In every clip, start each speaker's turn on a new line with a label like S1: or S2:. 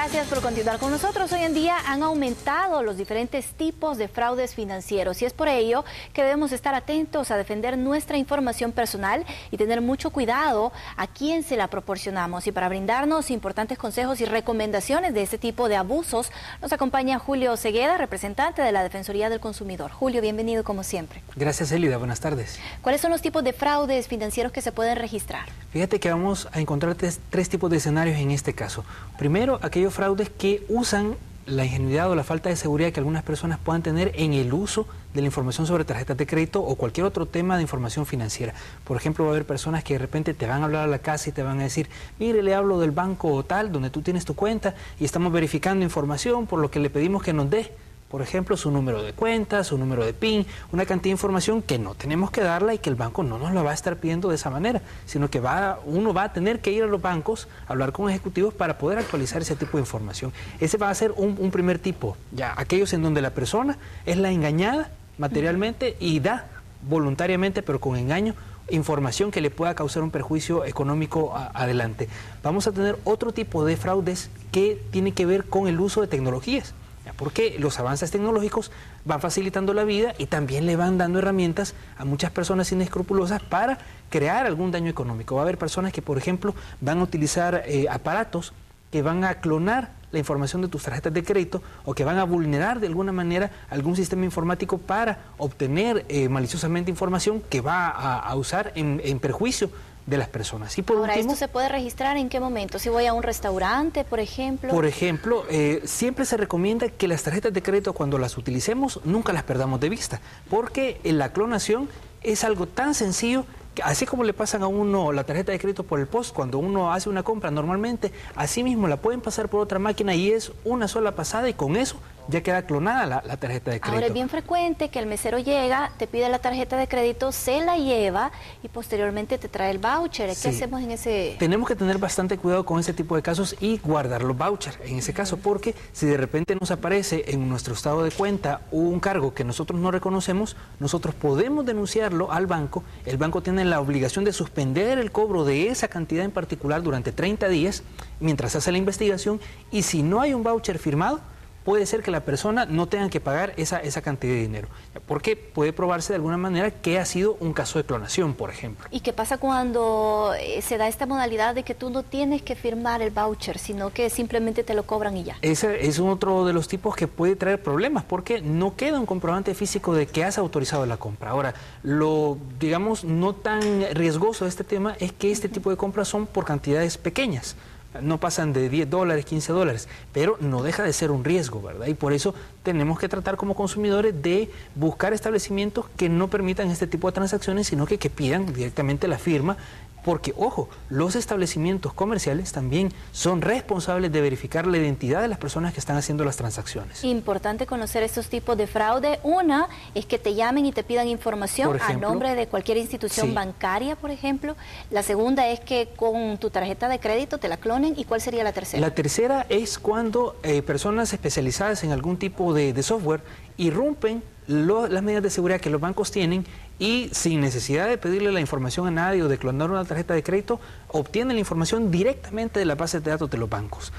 S1: Gracias por continuar con nosotros. Hoy en día han aumentado los diferentes tipos de fraudes financieros y es por ello que debemos estar atentos a defender nuestra información personal y tener mucho cuidado a quién se la proporcionamos. Y para brindarnos importantes consejos y recomendaciones de este tipo de abusos, nos acompaña Julio Segueda, representante de la Defensoría del Consumidor. Julio, bienvenido como siempre.
S2: Gracias, Elida. Buenas tardes.
S1: ¿Cuáles son los tipos de fraudes financieros que se pueden registrar?
S2: Fíjate que vamos a encontrar tres tipos de escenarios en este caso. Primero, aquellos fraudes que usan la ingenuidad o la falta de seguridad que algunas personas puedan tener en el uso de la información sobre tarjetas de crédito o cualquier otro tema de información financiera. Por ejemplo, va a haber personas que de repente te van a hablar a la casa y te van a decir, mire, le hablo del banco tal, donde tú tienes tu cuenta y estamos verificando información, por lo que le pedimos que nos dé, por ejemplo, su número de cuenta, su número de PIN, una cantidad de información que no tenemos que darla y que el banco no nos la va a estar pidiendo de esa manera, sino que uno va a tener que ir a los bancos, a hablar con ejecutivos para poder actualizar ese tipo de información. Ese va a ser un primer tipo, ya aquellos en donde la persona es la engañada materialmente y da voluntariamente, pero con engaño, información que le pueda causar un perjuicio económico adelante. Vamos a tener otro tipo de fraudes que tiene que ver con el uso de tecnologías, porque los avances tecnológicos van facilitando la vida y también le van dando herramientas a muchas personas inescrupulosas para crear algún daño económico. Va a haber personas que, por ejemplo, van a utilizar aparatos que van a clonar la información de tus tarjetas de crédito o que van a vulnerar de alguna manera algún sistema informático para obtener maliciosamente información que va a usar en perjuicio de las personas. Y por
S1: Ahora,
S2: último,
S1: ¿esto se puede registrar en qué momento? Si voy a un restaurante, por ejemplo.
S2: Por ejemplo, siempre se recomienda que las tarjetas de crédito, cuando las utilicemos, nunca las perdamos de vista, porque la clonación es algo tan sencillo que, así como le pasan a uno la tarjeta de crédito por el post cuando uno hace una compra normalmente, así mismo la pueden pasar por otra máquina y es una sola pasada y con eso ya queda clonada la tarjeta de crédito.
S1: Ahora, es bien frecuente que el mesero llega, te pide la tarjeta de crédito, se la lleva y posteriormente te trae el voucher. ¿Qué hacemos en ese...?
S2: Tenemos que tener bastante cuidado con ese tipo de casos y guardar los vouchers en ese caso, porque si de repente nos aparece en nuestro estado de cuenta un cargo que nosotros no reconocemos, nosotros podemos denunciarlo al banco. El banco tiene la obligación de suspender el cobro de esa cantidad en particular durante 30 días mientras hace la investigación, y si no hay un voucher firmado, puede ser que la persona no tenga que pagar esa cantidad de dinero, porque puede probarse de alguna manera que ha sido un caso de clonación, por ejemplo.
S1: ¿Y qué pasa cuando se da esta modalidad de que tú no tienes que firmar el voucher, sino que simplemente te lo cobran y ya?
S2: Ese es otro de los tipos que puede traer problemas, porque no queda un comprobante físico de que has autorizado la compra. Ahora, lo, digamos, no tan riesgoso de este tema es que este tipo de compras son por cantidades pequeñas. No pasan de $10, $15, pero no deja de ser un riesgo, ¿verdad? Y por eso tenemos que tratar como consumidores de buscar establecimientos que no permitan este tipo de transacciones, sino que pidan directamente la firma, porque, ojo, los establecimientos comerciales también son responsables de verificar la identidad de las personas que están haciendo las transacciones.
S1: Importante conocer estos tipos de fraude. Una es que te llamen y te pidan información a nombre de cualquier institución bancaria, por ejemplo. La segunda es que con tu tarjeta de crédito te la clonen. ¿Y cuál sería la tercera?
S2: La tercera es cuando personas especializadas en algún tipo de software irrumpen las medidas de seguridad que los bancos tienen y sin necesidad de pedirle la información a nadie o de clonar una tarjeta de crédito, obtienen la información directamente de las bases de datos de los bancos.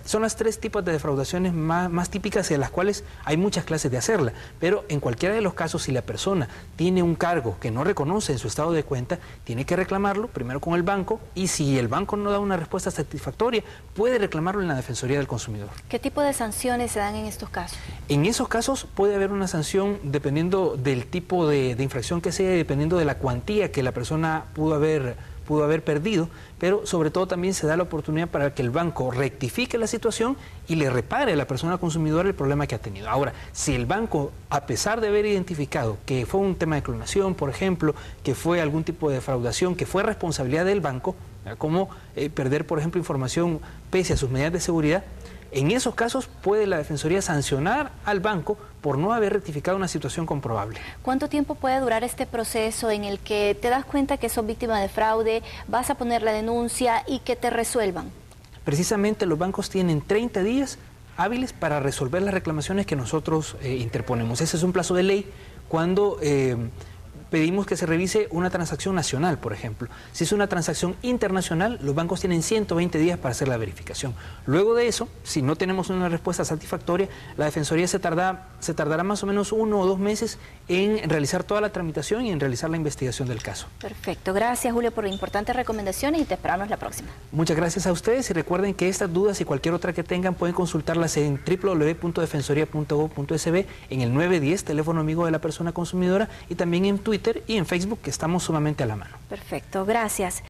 S2: Son las tres tipos de defraudaciones más típicas, en las cuales hay muchas clases de hacerla, pero en cualquiera de los casos, si la persona tiene un cargo que no reconoce en su estado de cuenta, tiene que reclamarlo primero con el banco, y si el banco no da una respuesta satisfactoria, puede reclamarlo en la Defensoría del Consumidor.
S1: ¿Qué tipo de sanciones se dan en estos casos?
S2: En esos casos puede haber una sanción dependiendo del tipo de infracción que sea, dependiendo de la cuantía que la persona pudo haber perdido, pero sobre todo también se da la oportunidad para que el banco rectifique la situación y le repare a la persona consumidora el problema que ha tenido. Ahora, si el banco, a pesar de haber identificado que fue un tema de clonación, por ejemplo, que fue algún tipo de defraudación, que fue responsabilidad del banco, como perder, por ejemplo, información pese a sus medidas de seguridad, en esos casos puede la Defensoría sancionar al banco por no haber rectificado una situación comprobable.
S1: ¿Cuánto tiempo puede durar este proceso en el que te das cuenta que sos víctima de fraude, vas a poner la denuncia y que te resuelvan?
S2: Precisamente los bancos tienen 30 días hábiles para resolver las reclamaciones que nosotros interponemos. Ese es un plazo de ley cuando pedimos que se revise una transacción nacional, por ejemplo. Si es una transacción internacional, los bancos tienen 120 días para hacer la verificación. Luego de eso, si no tenemos una respuesta satisfactoria, la Defensoría se tardará más o menos 1 o 2 meses en realizar toda la tramitación y en realizar la investigación del caso.
S1: Perfecto. Gracias, Julio, por importantes recomendaciones y te esperamos la próxima.
S2: Muchas gracias a ustedes y recuerden que estas dudas y cualquier otra que tengan pueden consultarlas en www.defensoría.gov.sb, en el 910, teléfono amigo de la persona consumidora, y también en Twitter y en Facebook, que estamos sumamente a la mano.
S1: Perfecto, gracias.